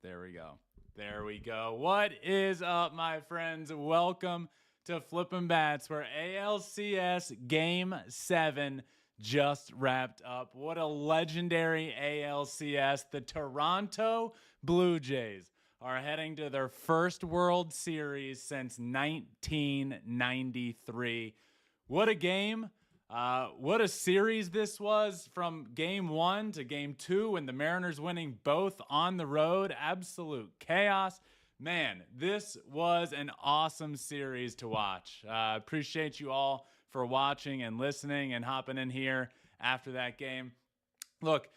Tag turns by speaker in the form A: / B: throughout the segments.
A: There we go. There we go. What is up, my friends? Welcome to Flippin' Bats, where ALCS Game 7 just wrapped up. What a legendary ALCS. The Toronto Blue Jays are heading to their first World Series since 1993. What a game. What a series this was, from game 1 to game 2, and the Mariners winning both on the road. Absolute chaos. Man, this was an awesome series to watch. Appreciate you all for watching and listening and hopping in here after that game. Look,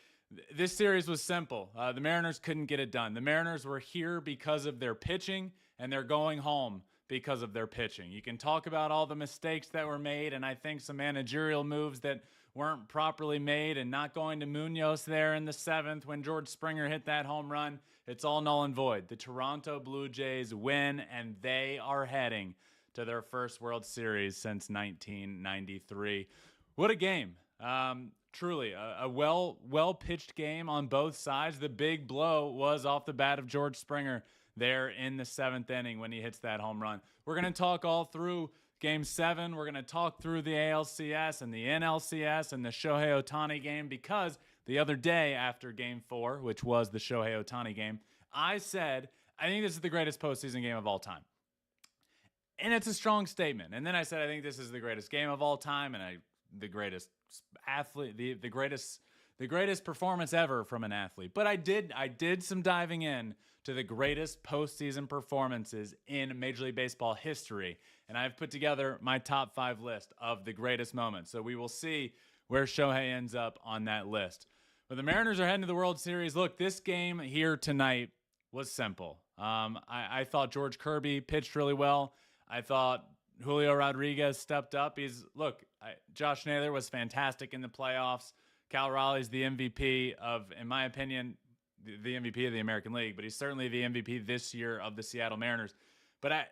A: this series was simple. The Mariners couldn't get it done. The Mariners were here because of their pitching, and they're going home because of their pitching. You can talk about all the mistakes that were made, and I think some managerial moves that weren't properly made, and not going to Munoz there in the 7th when George Springer hit that home run. It's all null and void. The Toronto Blue Jays win, and they are heading to their first World Series since 1993. What a game. Truly, a well-pitched game on both sides. The big blow was off the bat of George Springer there in the 7th inning when he hits that home run. We're going to talk all through Game 7. We're going to talk through the ALCS and the NLCS and the Shohei Ohtani game, because the other day after Game 4, which was the Shohei Ohtani game, I said, I think this is the greatest postseason game of all time. And it's a strong statement. And then I said, I think this is the greatest game of all time, and the greatest athlete, the greatest performance ever from an athlete. But I did some diving in to the greatest postseason performances in Major League Baseball history, and I've put together my top 5 list of the greatest moments. So we will see where Shohei ends up on that list. But the Mariners are heading to the World Series. Look, this game here tonight was simple. I thought George Kirby pitched really well. I thought Julio Rodriguez stepped up. Josh Naylor was fantastic in the playoffs. Cal Raleigh's the MVP of, in my opinion, the MVP of the American League, but he's certainly the MVP this year of the Seattle Mariners. But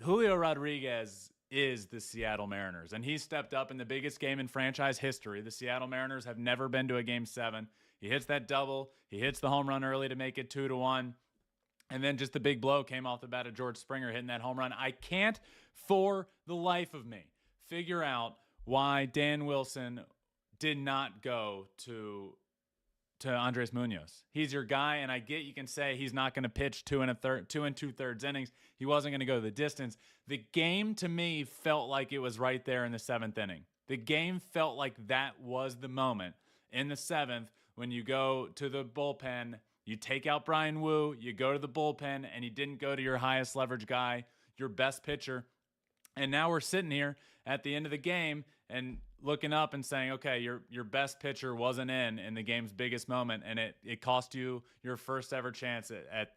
A: Julio Rodriguez is the Seattle Mariners, and he stepped up in the biggest game in franchise history. The Seattle Mariners have never been to a Game 7. He hits that double. He hits the home run early to make it 2-1. And then just the big blow came off the bat of George Springer hitting that home run. I can't, for the life of me, figure out why Dan Wilson did not go to Andres Munoz. He's your guy, and I get you can say he's not going to pitch 2 2/3 innings. He wasn't going to go the distance. The game, to me, felt like it was right there in the 7th inning. The game felt like that was the moment in the 7th when you go to the bullpen, you take out Brian Wu, you go to the bullpen, and you didn't go to your highest leverage guy, your best pitcher. And now we're sitting here at the end of the game and looking up and saying, okay, your best pitcher wasn't in the game's biggest moment, and it cost you your first ever chance at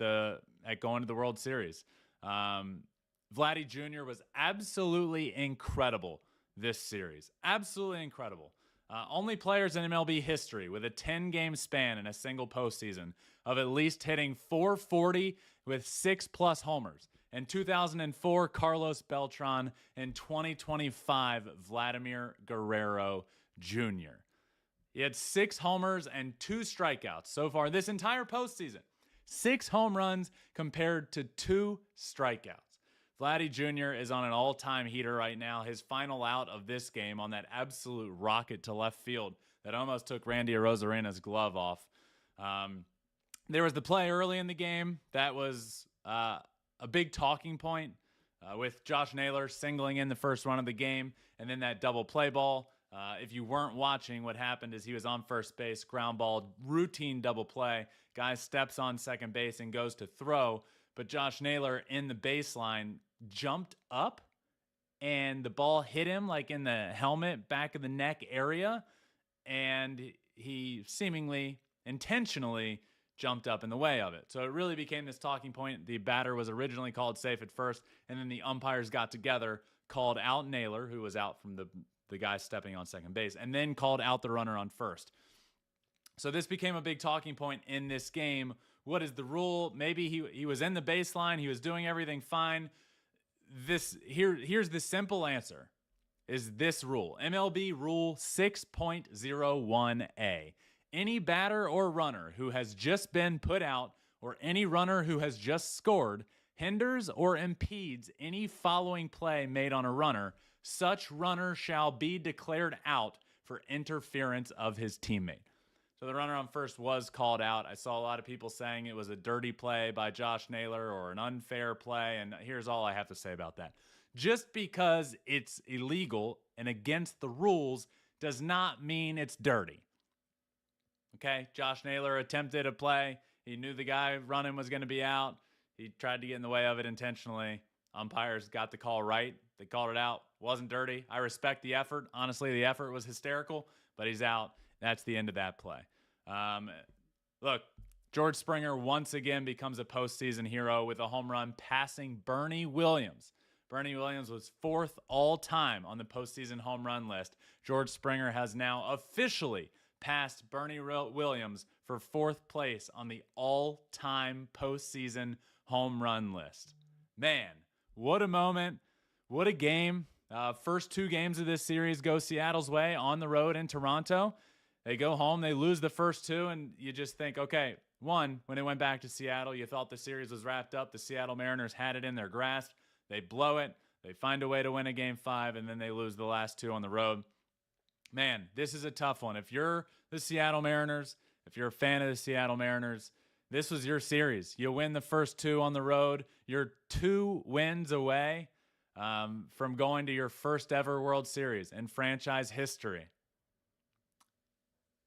A: going to the World Series. Vladdy Jr. was absolutely incredible this series. Absolutely incredible. Only players in MLB history with a 10-game span in a single postseason of at least hitting 440 with 6+ homers. In 2004, Carlos Beltran. In 2025, Vladimir Guerrero Jr. He had 6 homers and 2 strikeouts so far this entire postseason. 6 home runs compared to 2 strikeouts. Vladdy Jr. is on an all-time heater right now. His final out of this game on that absolute rocket to left field that almost took Randy Arozarena's glove off. There was the play early in the game that was a big talking point with Josh Naylor singling in the first run of the game, and then that double play ball. If you weren't watching, what happened is he was on first base, ground ball, routine double play. Guy steps on second base and goes to throw, but Josh Naylor in the baseline jumped up, and the ball hit him like in the helmet, back of the neck area, and he seemingly intentionally jumped up in the way of it. So it really became this talking point. The batter was originally called safe at first, and then the umpires got together, called out Naylor, who was out from the guy stepping on second base, and then called out the runner on first. So this became a big talking point in this game. What is the rule? Maybe he was in the baseline. He was doing everything fine. Here's the simple answer, is this rule. MLB Rule 6.01a. Any batter or runner who has just been put out or any runner who has just scored hinders or impedes any following play made on a runner, such runner shall be declared out for interference of his teammate. So the runner on first was called out. I saw a lot of people saying it was a dirty play by Josh Naylor or an unfair play, and here's all I have to say about that. Just because it's illegal and against the rules does not mean it's dirty. Okay, Josh Naylor attempted a play. He knew the guy running was going to be out. He tried to get in the way of it intentionally. Umpires got the call right. They called it out. Wasn't dirty. I respect the effort. Honestly, the effort was hysterical, but he's out. That's the end of that play. Look, George Springer once again becomes a postseason hero with a home run passing Bernie Williams. Bernie Williams was 4th all-time on the postseason home run list. George Springer has now officially passed Bernie Williams for 4th place on the all-time postseason home run list. Man, what a moment. What a game. First 2 games of this series go Seattle's way on the road in Toronto. They go home, they lose the first 2, and you just think, okay, one, when it went back to Seattle, you thought the series was wrapped up. The Seattle Mariners had it in their grasp. They blow it. They find a way to win a Game 5, and then they lose the last 2 on the road. Man, this is a tough one. If you're the Seattle Mariners, if you're a fan of the Seattle Mariners, this was your series. You win the first 2 on the road. You're 2 wins away from going to your first ever World Series in franchise history.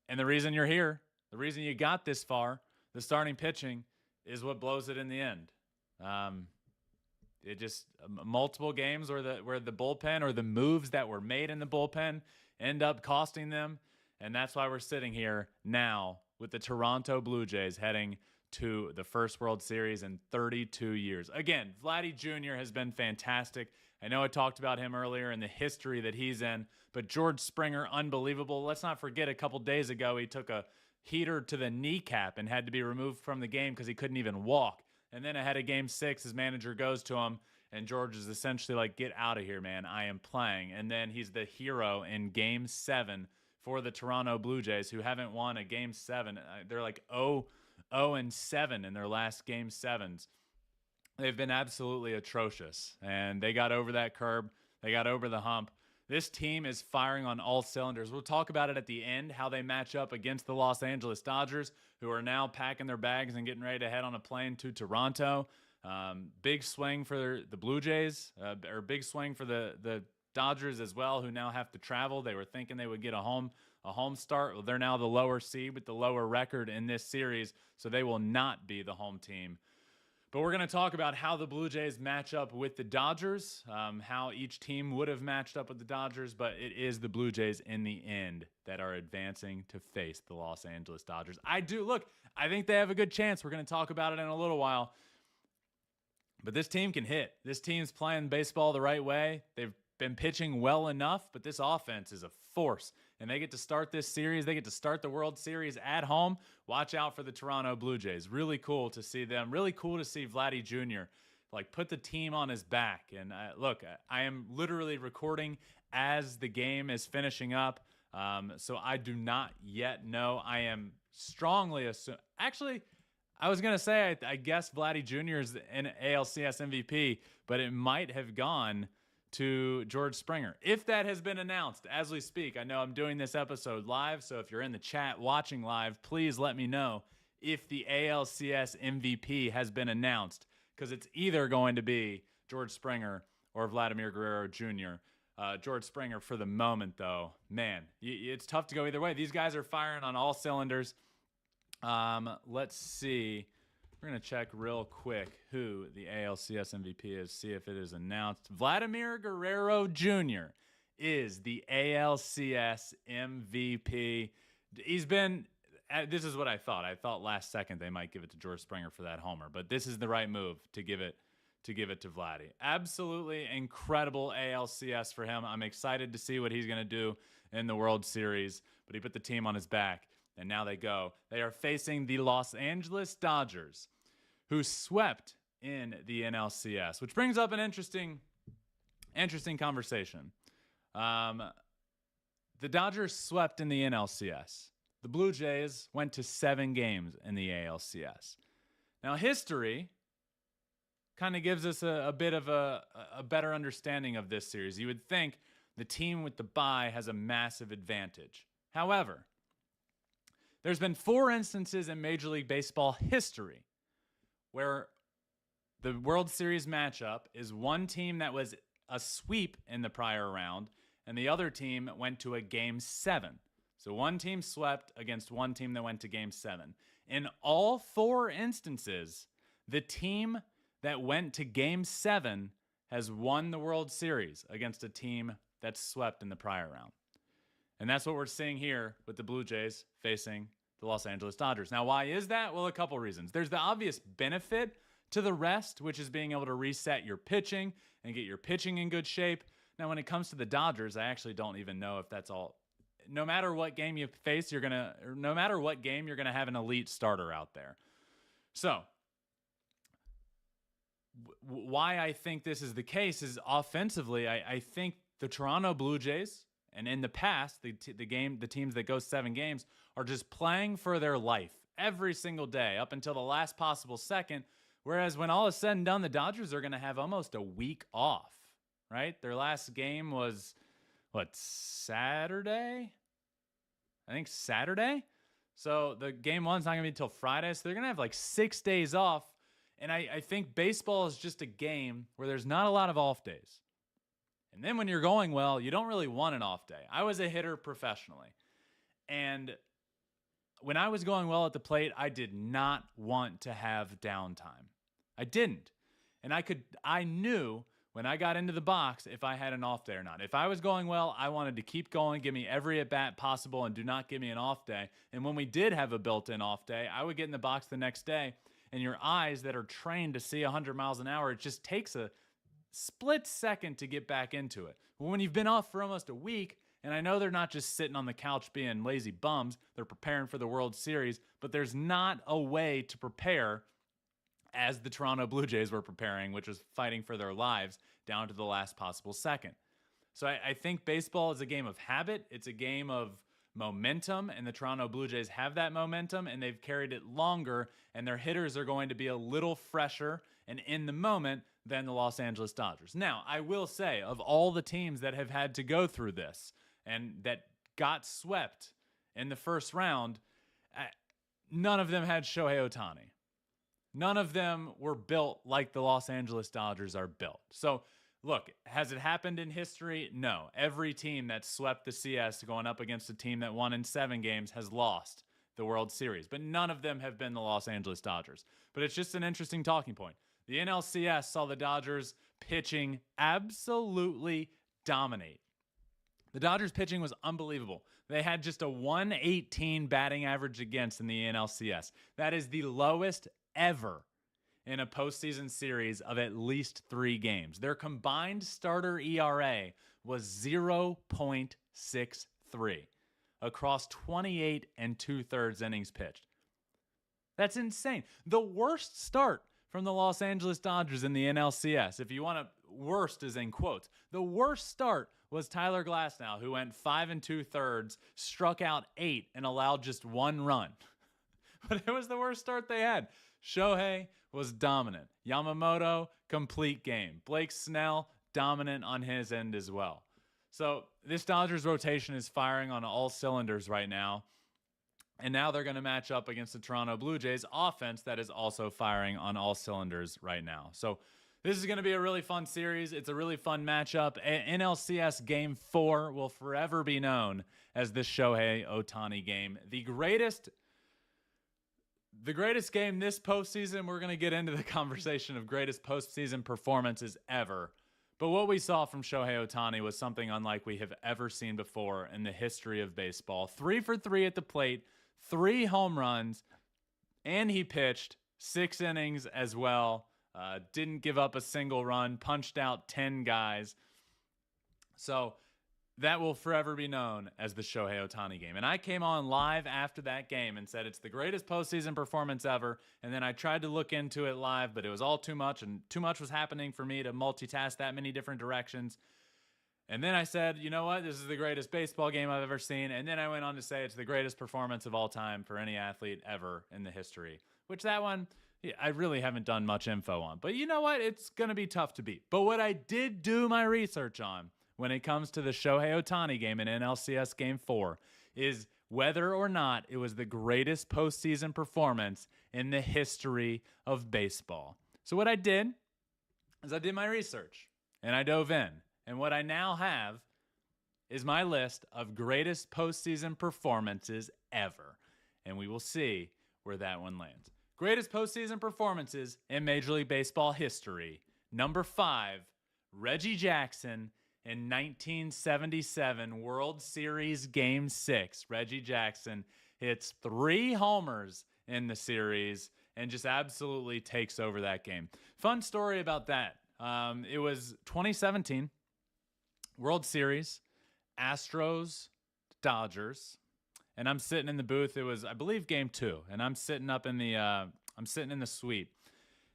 A: And the reason you're here, the reason you got this far, the starting pitching, is what blows it in the end. It just multiple games where the bullpen or the moves that were made in the bullpen end up costing them, and that's why we're sitting here now with the Toronto Blue Jays heading to the first World Series in 32 years. Again, Vladdy Jr. has been fantastic. I know I talked about him earlier and the history that he's in, but George Springer, unbelievable. Let's not forget a couple days ago he took a heater to the kneecap and had to be removed from the game because he couldn't even walk. And then ahead of Game 6, his manager goes to him, and George is essentially like, get out of here, man. I am playing. And then he's the hero in Game 7 for the Toronto Blue Jays, who haven't won a Game 7. They're like 0-7 in their last Game 7s. They've been absolutely atrocious, and they got over that curb. They got over the hump. This team is firing on all cylinders. We'll talk about it at the end, how they match up against the Los Angeles Dodgers, who are now packing their bags and getting ready to head on a plane to Toronto. Big swing for the Blue Jays, or big swing for the Dodgers as well, who now have to travel. They were thinking they would get a home start. Well, they're now the lower seed with the lower record in this series, so they will not be the home team. But we're going to talk about how the Blue Jays match up with the Dodgers, how each team would have matched up with the Dodgers, but it is the Blue Jays in the end that are advancing to face the Los Angeles Dodgers. I think they have a good chance. We're going to talk about it in a little while. But this team can hit. This team's playing baseball the right way. They've been pitching well enough, but this offense is a force. And they get to start this series. They get to start the World Series at home. Watch out for the Toronto Blue Jays. Really cool to see them. Really cool to see Vladdy Jr. Put the team on his back. And look, I am literally recording as the game is finishing up. So I do not yet know. I am strongly assuming. Actually, I was going to say, I guess Vladdy Jr. is an ALCS MVP, but it might have gone to George Springer. If that has been announced as we speak, I know I'm doing this episode live, so if you're in the chat watching live, please let me know if the ALCS MVP has been announced, because it's either going to be George Springer or Vladimir Guerrero Jr. George Springer for the moment, though, man, it's tough to go either way. These guys are firing on all cylinders. Let's see. We're going to check real quick who the ALCS MVP is, see if it is announced. Vladimir Guerrero Jr. is the ALCS MVP. He's been, this is what I thought. I thought last second they might give it to George Springer for that homer, but this is the right move to give it to Vladdy. Absolutely incredible ALCS for him. I'm excited to see what he's going to do in the World Series, but he put the team on his back. And now they go. They are facing the Los Angeles Dodgers, who swept in the NLCS, which brings up an interesting conversation. The Dodgers swept in the NLCS. The Blue Jays went to 7 games in the ALCS. Now, history kind of gives us a bit of a better understanding of this series. You would think the team with the bye has a massive advantage. However, there's been 4 instances in Major League Baseball history where the World Series matchup is one team that was a sweep in the prior round, and the other team went to a Game 7. So one team swept against one team that went to Game 7. In all 4 instances, the team that went to Game 7 has won the World Series against a team that swept in the prior round. And that's what we're seeing here with the Blue Jays facing the Los Angeles Dodgers. Now, why is that? Well, a couple reasons. There's the obvious benefit to the rest, which is being able to reset your pitching and get your pitching in good shape. Now, when it comes to the Dodgers, I actually don't even know if that's all. No matter what game you face, no matter what game, you're gonna have an elite starter out there. So, why I think this is the case is offensively, I think the Toronto Blue Jays, and in the past, the teams that go 7 games are just playing for their life every single day up until the last possible second. Whereas when all is said and done, the Dodgers are going to have almost a week off, right? Their last game was, Saturday? I think Saturday. So the Game 1's not going to be until Friday. So they're going to have like 6 days off. And I think baseball is just a game where there's not a lot of off days. And then when you're going well, you don't really want an off day. I was a hitter professionally. And when I was going well at the plate, I did not want to have downtime. I didn't. And I knew when I got into the box if I had an off day or not. If I was going well, I wanted to keep going, give me every at-bat possible, and do not give me an off day. And when we did have a built-in off day, I would get in the box the next day, and your eyes that are trained to see 100 miles an hour, it just takes a split second to get back into it. But when you've been off for almost a week, and I know they're not just sitting on the couch being lazy bums, they're preparing for the World Series, but there's not a way to prepare as the Toronto Blue Jays were preparing, which was fighting for their lives down to the last possible second. So I think baseball is a game of habit. It's a game of momentum, and the Toronto Blue Jays have that momentum, and they've carried it longer, and their hitters are going to be a little fresher and in the moment than the Los Angeles Dodgers. Now, I will say, of all the teams that have had to go through this and that got swept in the first round, none of them had Shohei Ohtani. None of them were built like the Los Angeles Dodgers are built. So, look, has it happened in history? No. Every team that swept the CS going up against a team that won in 7 games has lost the World Series. But none of them have been the Los Angeles Dodgers. But it's just an interesting talking point. The NLCS saw the Dodgers pitching absolutely dominate. The Dodgers pitching was unbelievable. They had just a 118 batting average against in the NLCS. That is the lowest ever in a postseason series of at least 3 games. Their combined starter ERA was 0.63 across 28 2/3 innings pitched. That's insane. The worst start from the Los Angeles Dodgers in the NLCS, if you want to, worst is in quotes. The worst start was Tyler Glasnow, who went 5 2/3, struck out 8, and allowed just 1 run. But it was the worst start they had. Shohei was dominant. Yamamoto, complete game. Blake Snell, dominant on his end as well. So this Dodgers rotation is firing on all cylinders right now. And now they're going to match up against the Toronto Blue Jays offense that is also firing on all cylinders right now. So this is going to be a really fun series. It's a really fun matchup. NLCS Game 4 will forever be known as the Shohei Ohtani game. The greatest game this postseason. We're going to get into the conversation of greatest postseason performances ever. But what we saw from Shohei Ohtani was something unlike we have ever seen before in the history of baseball. 3 for 3 at the plate, 3 home runs, and he pitched 6 innings as well. Didn't give up a single run, punched out 10 guys. So that will forever be known as the Shohei Ohtani game. And I came on live after that game and said it's the greatest postseason performance ever. And then I tried to look into it live, but it was all too much, and too much was happening for me to multitask that many different directions. And then I said, you know what? This is the greatest baseball game I've ever seen. And then I went on to say it's the greatest performance of all time for any athlete ever in the history, which that one I really haven't done much info on. But you know what? It's going to be tough to beat. But what I did do my research on when it comes to the Shohei Ohtani game in NLCS Game 4 is whether or not it was the greatest postseason performance in the history of baseball. So what I did is I did my research and I dove in. And what I now have is my list of greatest postseason performances ever. And we will see where that one lands. Greatest postseason performances in Major League Baseball history. Number 5, Reggie Jackson in 1977 World Series Game 6. Reggie Jackson hits 3 homers in the series and just absolutely takes over that game. Fun story about that. It was 2017 World Series, Astros, Dodgers. And I'm sitting in the booth. It was, I believe, Game 2. And I'm sitting up in the, I'm sitting in the suite.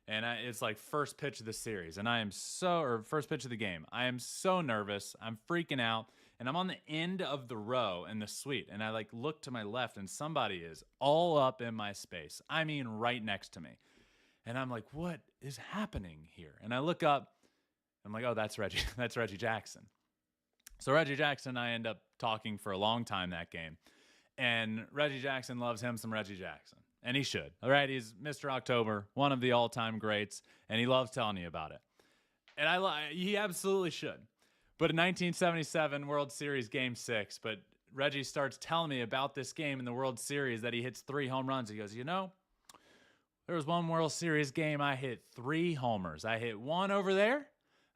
A: And it's like first pitch of the series. And first pitch of the game. I am so nervous. I'm freaking out. And I'm on the end of the row in the suite. And I like look to my left and somebody is all up in my space. I mean, right next to me. And I'm like, what is happening here? And I look up. I'm like, oh, that's Reggie. That's Reggie Jackson. So Reggie Jackson and I end up talking for a long time that game. And Reggie Jackson loves him some Reggie Jackson. And he should. All right, he's Mr. October, one of the all-time greats, and he loves telling you about it. And he absolutely should. But in 1977 World Series Game 6, but Reggie starts telling me about this game in the World Series that he hits 3 home runs. He goes, you know, there was one World Series game I hit 3 homers. I hit 1 over there,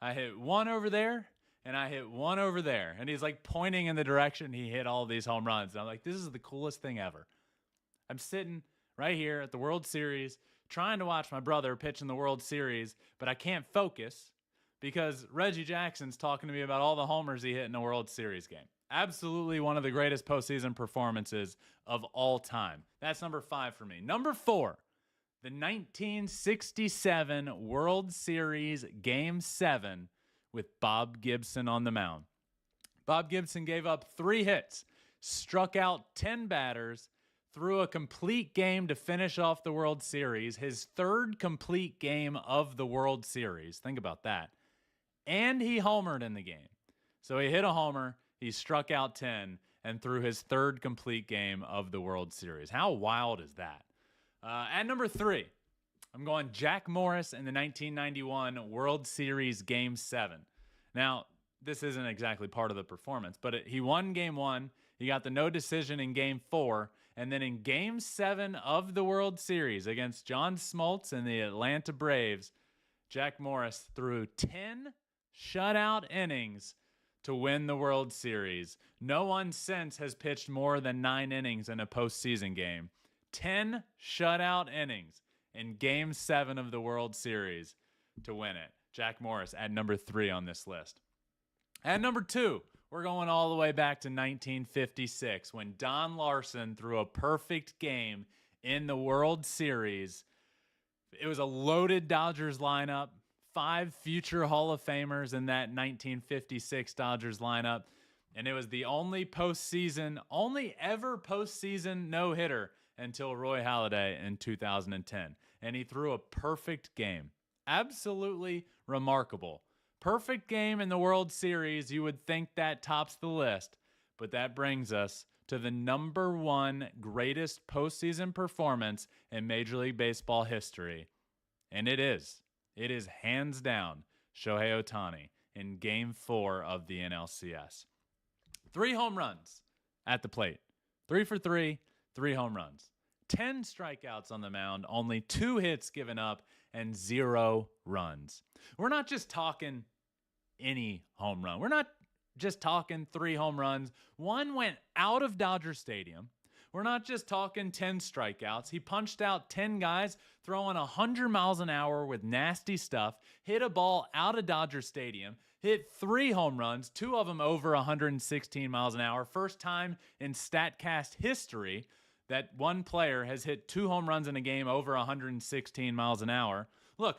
A: I hit 1 over there, and I hit 1 over there. And he's like pointing in the direction he hit all these home runs. And I'm like, this is the coolest thing ever. I'm sitting right here at the World Series trying to watch my brother pitch in the World Series, but I can't focus because Reggie Jackson's talking to me about all the homers he hit in a World Series game. Absolutely one of the greatest postseason performances of all time. That's number 5 for me. Number 4, the 1967 World Series Game 7 with Bob Gibson on the mound. Bob Gibson gave up 3 hits, struck out 10 batters, threw a complete game to finish off the World Series, his 3rd complete game of the World Series. Think about that. And he homered in the game. So he hit a homer, he struck out 10, and threw his 3rd complete game of the World Series. How wild is that? At number 3, I'm going Jack Morris in the 1991 World Series Game 7. Now, this isn't exactly part of the performance, but he won Game 1. He got the no decision in Game 4. And then in Game 7 of the World Series against John Smoltz and the Atlanta Braves, Jack Morris threw 10 shutout innings to win the World Series. No one since has pitched more than 9 innings in a postseason game. 10 shutout innings in Game 7 of the World Series to win it. Jack Morris at number 3 on this list. At number 2, we're going all the way back to 1956 when Don Larson threw a perfect game in the World Series. It was a loaded Dodgers lineup, 5 future Hall of Famers in that 1956 Dodgers lineup, and it was the only ever postseason no-hitter until Roy Halladay in 2010. And he threw a perfect game. Absolutely remarkable. Perfect game in the World Series. You would think that tops the list. But that brings us to the number 1 greatest postseason performance in Major League Baseball history. And it is hands down Shohei Ohtani in Game 4 of the NLCS. 3 home runs at the plate. 3 for 3, 3 home runs. 10 strikeouts on the mound, only 2 hits given up, and 0 runs. We're not just talking any home run. We're not just talking 3 home runs. 1 went out of Dodger Stadium. We're not just talking 10 strikeouts. He punched out 10 guys throwing 100 miles an hour with nasty stuff, hit a ball out of Dodger Stadium, hit 3 home runs, 2 of them over 116 miles an hour. First time in StatCast history that one player has hit 2 home runs in a game over 116 miles an hour. Look,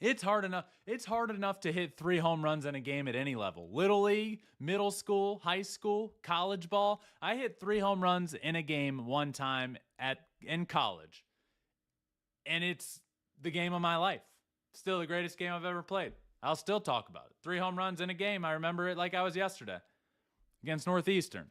A: it's hard enough. It's hard enough to hit 3 home runs in a game at any level. Little league, middle school, high school, college ball. I hit 3 home runs in a game one time in college. And it's the game of my life. Still the greatest game I've ever played. I'll still talk about it. 3 home runs in a game. I remember it like I was yesterday against Northeastern.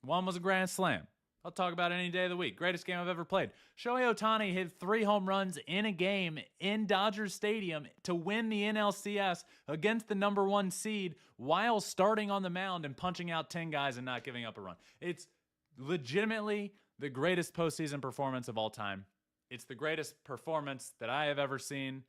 A: One was a grand slam. I'll talk about it any day of the week. Greatest game I've ever played. Shohei Ohtani hit 3 home runs in a game in Dodger Stadium to win the NLCS against the number 1 seed while starting on the mound and punching out 10 guys and not giving up a run. It's legitimately the greatest postseason performance of all time. It's the greatest performance that I have ever seen.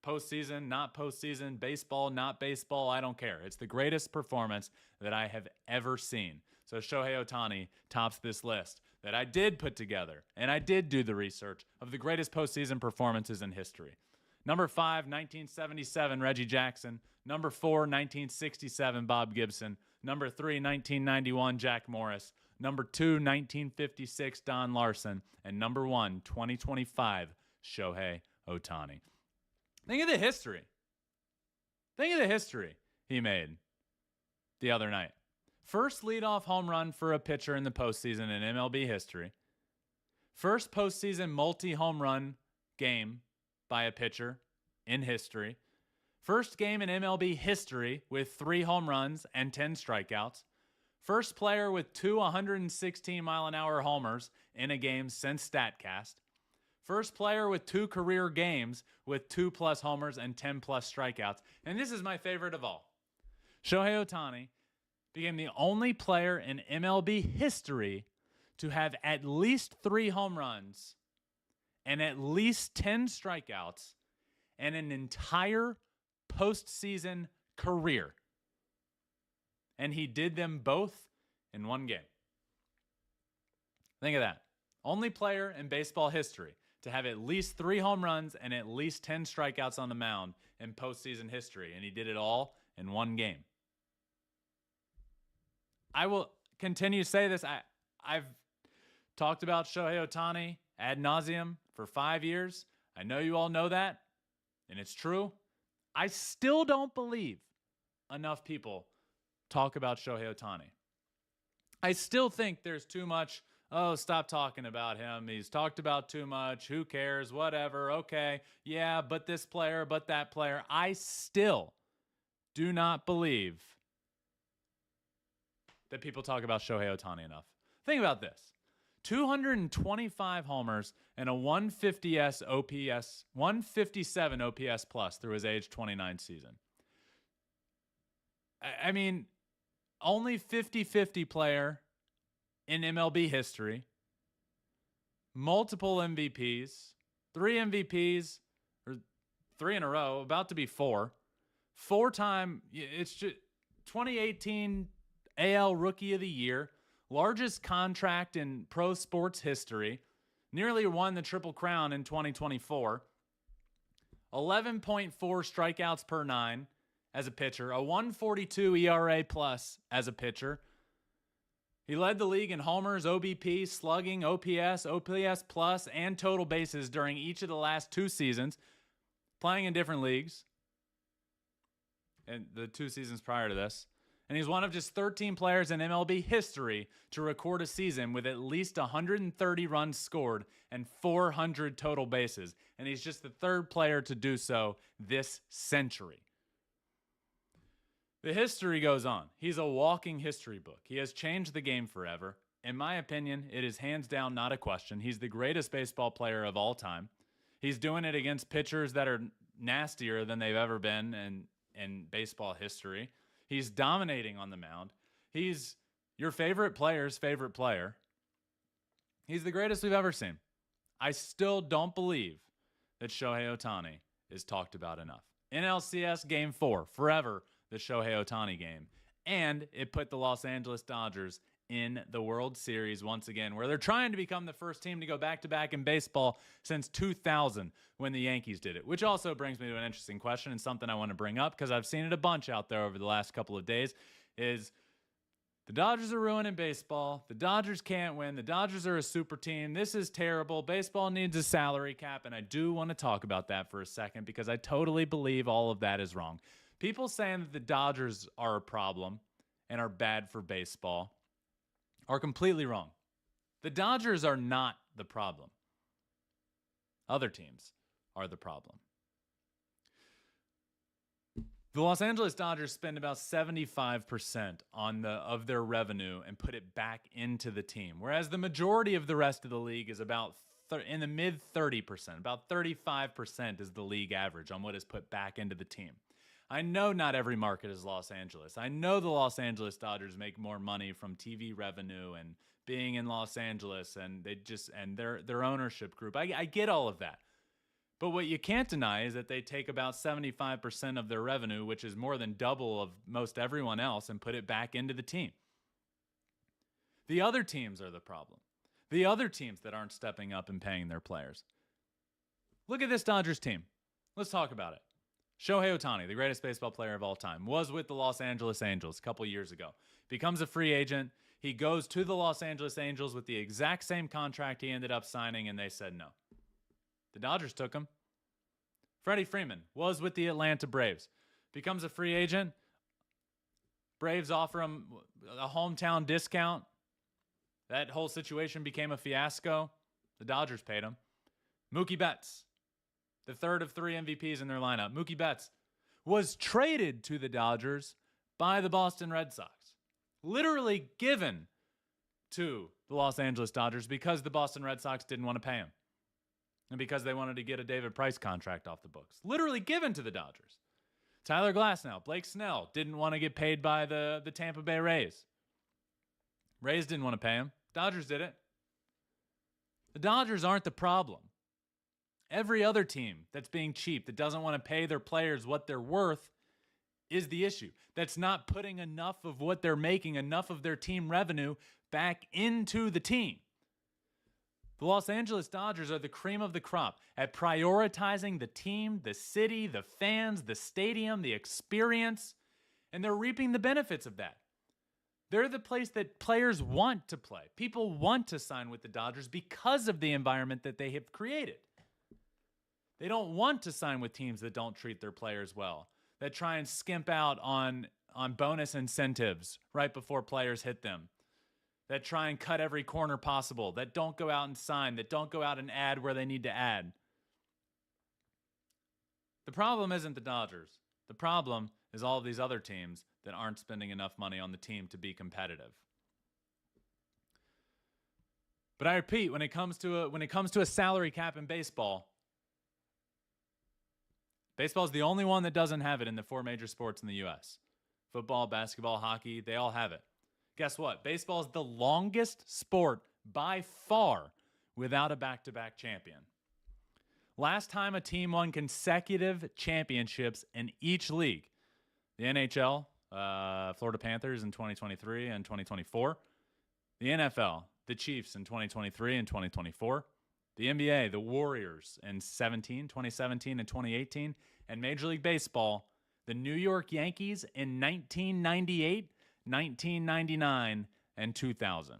A: Postseason, not postseason, baseball, not baseball, I don't care. It's the greatest performance that I have ever seen. So Shohei Ohtani tops this list that I did put together, and I did do the research of the greatest postseason performances in history. Number 5, 1977, Reggie Jackson. Number 4, 1967, Bob Gibson. Number 3, 1991, Jack Morris. Number 2, 1956, Don Larson. And number 1, 2025, Shohei Ohtani. Think of the history. Think of the history he made the other night. First leadoff home run for a pitcher in the postseason in MLB history. First postseason multi-home run game by a pitcher in history. First game in MLB history with 3 home runs and 10 strikeouts. First player with 2 116-mile-an-hour homers in a game since StatCast. First player with 2 career games with 2+ homers and 10+ strikeouts. And this is my favorite of all. Shohei Ohtani became the only player in MLB history to have at least 3 home runs and at least 10 strikeouts in an entire postseason career. And he did them both in one game. Think of that. Only player in baseball history to have at least 3 home runs and at least 10 strikeouts on the mound in postseason history. And he did it all in one game. I will continue to say this. I've talked about Shohei Ohtani ad nauseum for 5 years. I know you all know that, and it's true. I still don't believe enough people talk about Shohei Ohtani. I still think there's too much, oh, stop talking about him. He's talked about too much. Who cares? Whatever. Okay. Yeah, but this player, but that player. I still do not believe that people talk about Shohei Ohtani enough. Think about this. 225 homers and a 157 OPS plus through his age 29 season. I mean, only 50-50 player in MLB history. Multiple MVPs. 3 MVPs, or 3 in a row, about to be 4. 4-time, it's just 2018 AL Rookie of the Year. Largest contract in pro sports history. Nearly won the Triple Crown in 2024. 11.4 strikeouts per 9 as a pitcher. A 142 ERA plus as a pitcher. He led the league in homers, OBP, slugging, OPS, OPS plus, and total bases during each of the last 2 seasons, playing in different leagues. And the 2 seasons prior to this. And he's one of just 13 players in MLB history to record a season with at least 130 runs scored and 400 total bases. And he's just the 3rd player to do so this century. The history goes on. He's a walking history book. He has changed the game forever. In my opinion, it is hands down not a question. He's the greatest baseball player of all time. He's doing it against pitchers that are nastier than they've ever been in baseball history. He's dominating on the mound. He's your favorite player's favorite player. He's the greatest we've ever seen. I still don't believe that Shohei Ohtani is talked about enough. NLCS Game 4, forever the Shohei Ohtani game. And it put the Los Angeles Dodgers in the World Series once again, where they're trying to become the first team to go back-to-back in baseball since 2000 when the Yankees did it, which also brings me to an interesting question and something I want to bring up because I've seen it a bunch out there over the last couple of days, is the Dodgers are ruining baseball. The Dodgers can't win. The Dodgers are a super team. This is terrible. Baseball needs a salary cap, and I do want to talk about that for a second because I totally believe all of that is wrong. People saying that the Dodgers are a problem and are bad for baseball are completely wrong. The Dodgers are not the problem. Other teams are the problem. The Los Angeles Dodgers spend about 75% of their revenue and put it back into the team, whereas the majority of the rest of the league is about in the mid 30%. About 35% is the league average on what is put back into the team. I know not every market is Los Angeles. I know the Los Angeles Dodgers make more money from TV revenue and being in Los Angeles, and their ownership group. I get all of that. But what you can't deny is that they take about 75% of their revenue, which is more than double of most everyone else, and put it back into the team. The other teams are the problem. The other teams that aren't stepping up and paying their players. Look at this Dodgers team. Let's talk about it. Shohei Ohtani, the greatest baseball player of all time, was with the Los Angeles Angels a couple years ago. Becomes a free agent. He goes to the Los Angeles Angels with the exact same contract he ended up signing, and they said no. The Dodgers took him. Freddie Freeman was with the Atlanta Braves. Becomes a free agent. Braves offer him a hometown discount. That whole situation became a fiasco. The Dodgers paid him. Mookie Betts, the third of 3 MVPs in their lineup. Mookie Betts was traded to the Dodgers by the Boston Red Sox. Literally given to the Los Angeles Dodgers because the Boston Red Sox didn't want to pay him. And because they wanted to get a David Price contract off the books. Literally given to the Dodgers. Tyler Glasnow, Blake Snell didn't want to get paid by the Tampa Bay Rays. Rays didn't want to pay him. Dodgers did it. The Dodgers aren't the problem. Every other team that's being cheap, that doesn't want to pay their players what they're worth, is the issue. That's not putting enough of what they're making, enough of their team revenue back into the team. The Los Angeles Dodgers are the cream of the crop at prioritizing the team, the city, the fans, the stadium, the experience, and they're reaping the benefits of that. They're the place that players want to play. People want to sign with the Dodgers because of the environment that they have created. They don't want to sign with teams that don't treat their players well, that try and skimp out on bonus incentives right before players hit them, that try and cut every corner possible, that don't go out and sign, that don't go out and add where they need to add. The problem isn't the Dodgers. The problem is all of these other teams that aren't spending enough money on the team to be competitive. But I repeat, when it comes to a salary cap in baseball, baseball is the only one that doesn't have it in the 4 major sports in the U.S. Football, basketball, hockey, they all have it. Guess what? Baseball is the longest sport by far without a back-to-back champion. Last time a team won consecutive championships in each league, the NHL, Florida Panthers in 2023 and 2024. The NFL, the Chiefs in 2023 and 2024. The NBA, the Warriors in 2017 and 2018. And Major League Baseball, the New York Yankees in 1998, 1999, and 2000.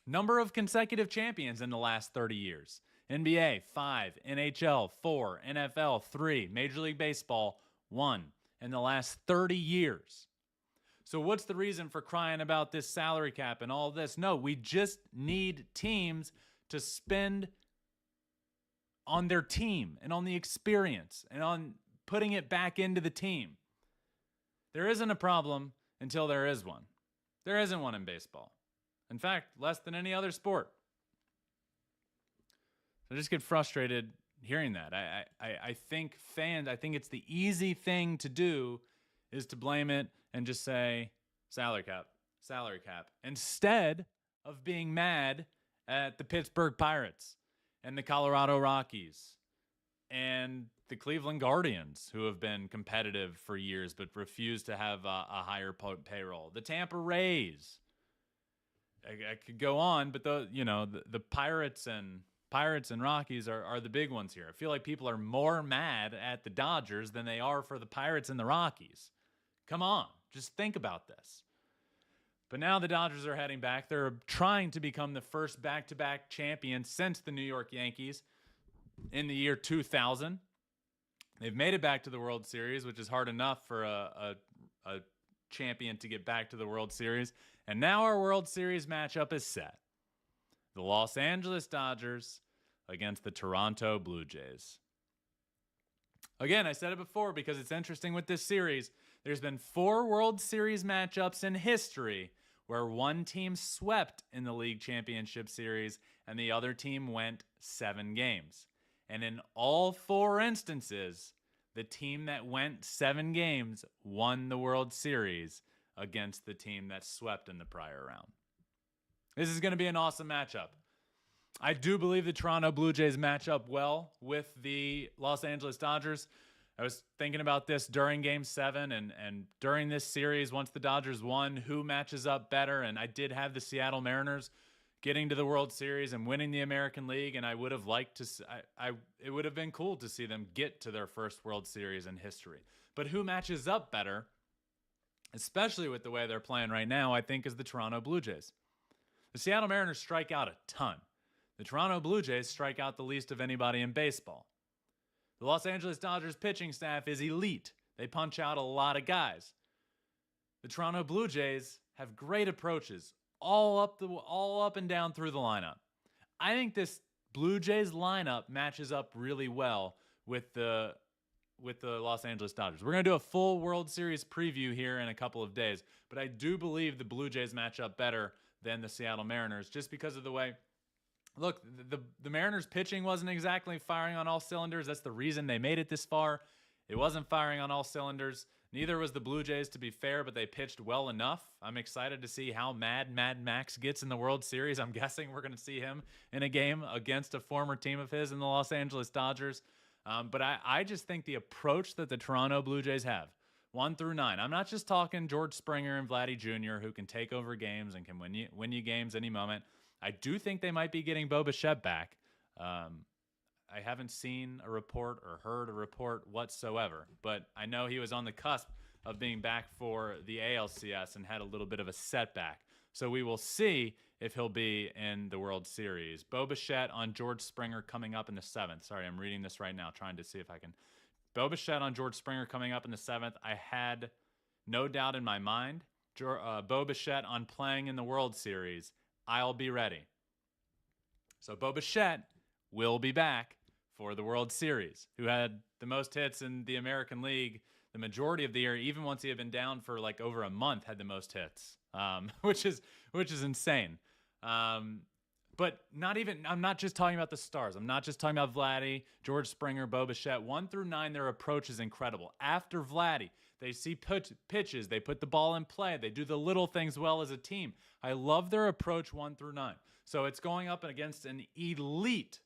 A: Number of consecutive champions in the last 30 years. NBA, 5. NHL, 4. NFL, 3. Major League Baseball, 1. In the last 30 years. So what's the reason for crying about this salary cap and all this? No, we just need teams to spend on their team and on the experience and on putting it back into the team. There isn't a problem until there is one. There isn't one in baseball. In fact, less than any other sport. I just get frustrated hearing that. I think it's the easy thing to do is to blame it and just say salary cap, instead of being mad at the Pittsburgh Pirates and the Colorado Rockies and the Cleveland Guardians, who have been competitive for years but refuse to have a higher payroll. The Tampa Rays. I could go on, but the Pirates and Rockies are the big ones here. I feel like people are more mad at the Dodgers than they are for the Pirates and the Rockies. Come on, just think about this. But now the Dodgers are heading back. They're trying to become the first back-to-back champion since the New York Yankees in the year 2000. They've made it back to the World Series, which is hard enough for a champion to get back to the World Series. And now our World Series matchup is set. The Los Angeles Dodgers against the Toronto Blue Jays. Again, I said it before because it's interesting with this series. There's been 4 World Series matchups in history where one team swept in the League Championship Series and the other team went 7 games. And in all 4 instances, the team that went 7 games won the World Series against the team that swept in the prior round. This is going to be an awesome matchup. I do believe the Toronto Blue Jays match up well with the Los Angeles Dodgers. I was thinking about this during Game 7 and during this series, once the Dodgers won, who matches up better? And I did have the Seattle Mariners getting to the World Series and winning the American League, and I would have liked to it would have been cool to see them get to their first World Series in history. But who matches up better, especially with the way they're playing right now, I think is the Toronto Blue Jays. The Seattle Mariners strike out a ton. The Toronto Blue Jays strike out the least of anybody in baseball. The Los Angeles Dodgers pitching staff is elite. They punch out a lot of guys. The Toronto Blue Jays have great approaches all up and down through the lineup. I think this Blue Jays lineup matches up really well with the Los Angeles Dodgers. We're going to do a full World Series preview here in a couple of days, but I do believe the Blue Jays match up better than the Seattle Mariners just because of the way. Look, the Mariners pitching wasn't exactly firing on all cylinders. That's the reason they made it this far. It wasn't firing on all cylinders. Neither was the Blue Jays, to be fair, but they pitched well enough. I'm excited to see how Mad Max gets in the World Series. I'm guessing we're going to see him in a game against a former team of his in the Los Angeles Dodgers. But I just think the approach that the Toronto Blue Jays have, 1 through 9. I'm not just talking George Springer and Vladdy Jr., who can take over games and can win you games any moment. I do think they might be getting Bo Bichette back. I haven't seen a report or heard a report whatsoever, but I know he was on the cusp of being back for the ALCS and had a little bit of a setback. So we will see if he'll be in the World Series. Bo Bichette on George Springer coming up in the 7th. Sorry, I'm reading this right now, trying to see if I can. Bo Bichette on George Springer coming up in the 7th. I had no doubt in my mind. Bo Bichette on playing in the World Series. I'll be ready. So Bo Bichette will be back for the World Series, who had the most hits in the American League the majority of the year, even once he had been down for like over a month, had the most hits, which is insane. But I'm not just talking about the stars. I'm not just talking about Vladdy, George Springer, Bo Bichette. 1 through 9, their approach is incredible. After Vladdy, they see pitches. They put the ball in play. They do the little things well as a team. I love their approach 1 through 9. So it's going up against an elite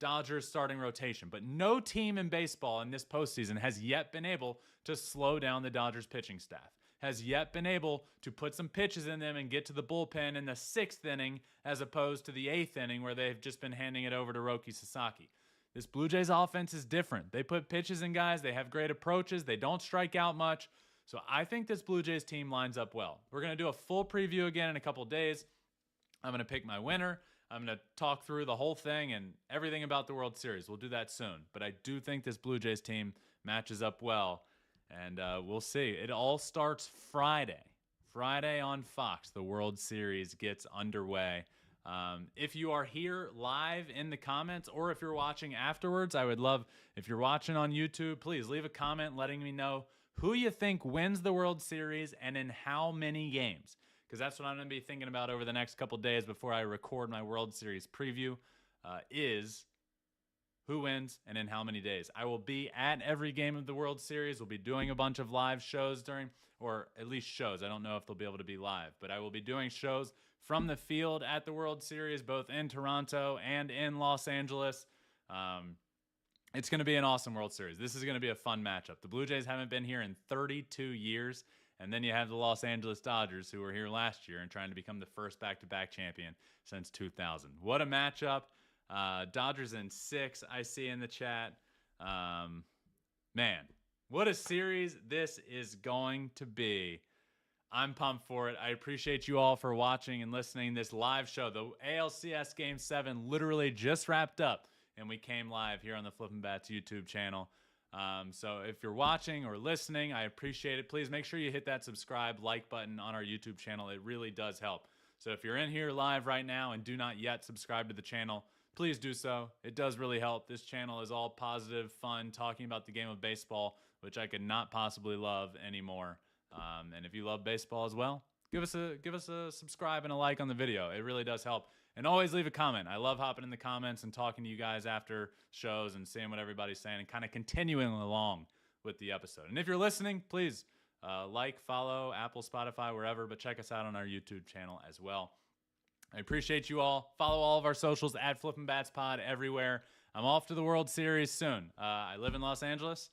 A: Dodgers starting rotation. But no team in baseball in this postseason has yet been able to slow down the Dodgers pitching staff, has yet been able to put some pitches in them and get to the bullpen in the 6th inning as opposed to the 8th inning where they've just been handing it over to Roki Sasaki. This Blue Jays offense is different. They put pitches in guys. They have great approaches. They don't strike out much. So I think this Blue Jays team lines up well. We're going to do a full preview again in a couple days. I'm going to pick my winner. I'm going to talk through the whole thing and everything about the World Series. We'll do that soon. But I do think this Blue Jays team matches up well. And we'll see. It all starts Friday. Friday on Fox, the World Series gets underway. If you are here live in the comments or if you're watching afterwards, I would love, if you're watching on YouTube, please leave a comment letting me know who you think wins the World Series and in how many games. Because that's what I'm going to be thinking about over the next couple days before I record my World Series preview, is who wins and in how many days. I will be at every game of the World Series. We'll be doing a bunch of live shows or at least shows. I don't know if they'll be able to be live, but I will be doing shows from the field at the World Series, both in Toronto and in Los Angeles. It's going to be an awesome World Series. This is going to be a fun matchup. The Blue Jays haven't been here in 32 years. And then you have the Los Angeles Dodgers, who were here last year and trying to become the first back-to-back champion since 2000. What a matchup. Dodgers in 6, I see in the chat. Man, what a series this is going to be. I'm pumped for it. I appreciate you all for watching and listening this live show. The ALCS Game 7 literally just wrapped up, and we came live here on the Flippin' Bats YouTube channel. So if you're watching or listening, I appreciate it. Please make sure you hit that subscribe, like button on our YouTube channel. It really does help. So if you're in here live right now and do not yet subscribe to the channel, please do so. It does really help. This channel is all positive, fun, talking about the game of baseball, which I could not possibly love anymore. And if you love baseball as well, give us a subscribe and a like on the video. It really does help. And always leave a comment. I love hopping in the comments and talking to you guys after shows and seeing what everybody's saying and kind of continuing along with the episode. And if you're listening, please like, follow, Apple, Spotify, wherever, but check us out on our YouTube channel as well. I appreciate you all. Follow all of our socials at Flippin' Bats Pod everywhere. I'm off to the World Series soon. I live in Los Angeles,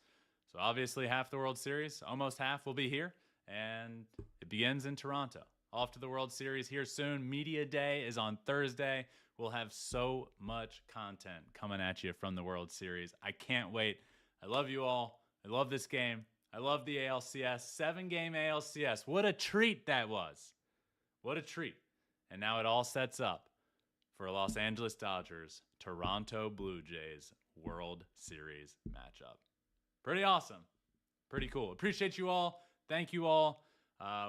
A: so obviously half the World Series, almost half, will be here, and it begins in Toronto. Off to the World Series here soon. Media Day is on Thursday. We'll have so much content coming at you from the World Series. I can't wait. I love you all. I love this game. I love the ALCS. 7-game ALCS. What a treat that was. What a treat. And now it all sets up for a Los Angeles Dodgers, Toronto Blue Jays World Series matchup. Pretty awesome. Pretty cool. Appreciate you all. Thank you all.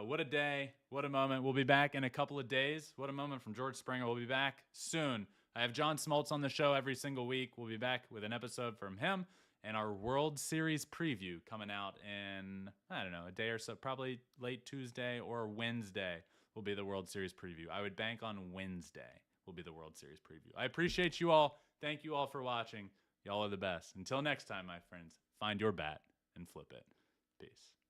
A: What a day. What a moment. We'll be back in a couple of days. What a moment from George Springer. We'll be back soon. I have John Smoltz on the show every single week. We'll be back with an episode from him and our World Series preview coming out in, I don't know, a day or so, probably late Tuesday or Wednesday will be the World Series preview. I would bank on Wednesday will be the World Series preview. I appreciate you all. Thank you all for watching. Y'all are the best. Until next time, my friends, find your bat and flip it. Peace.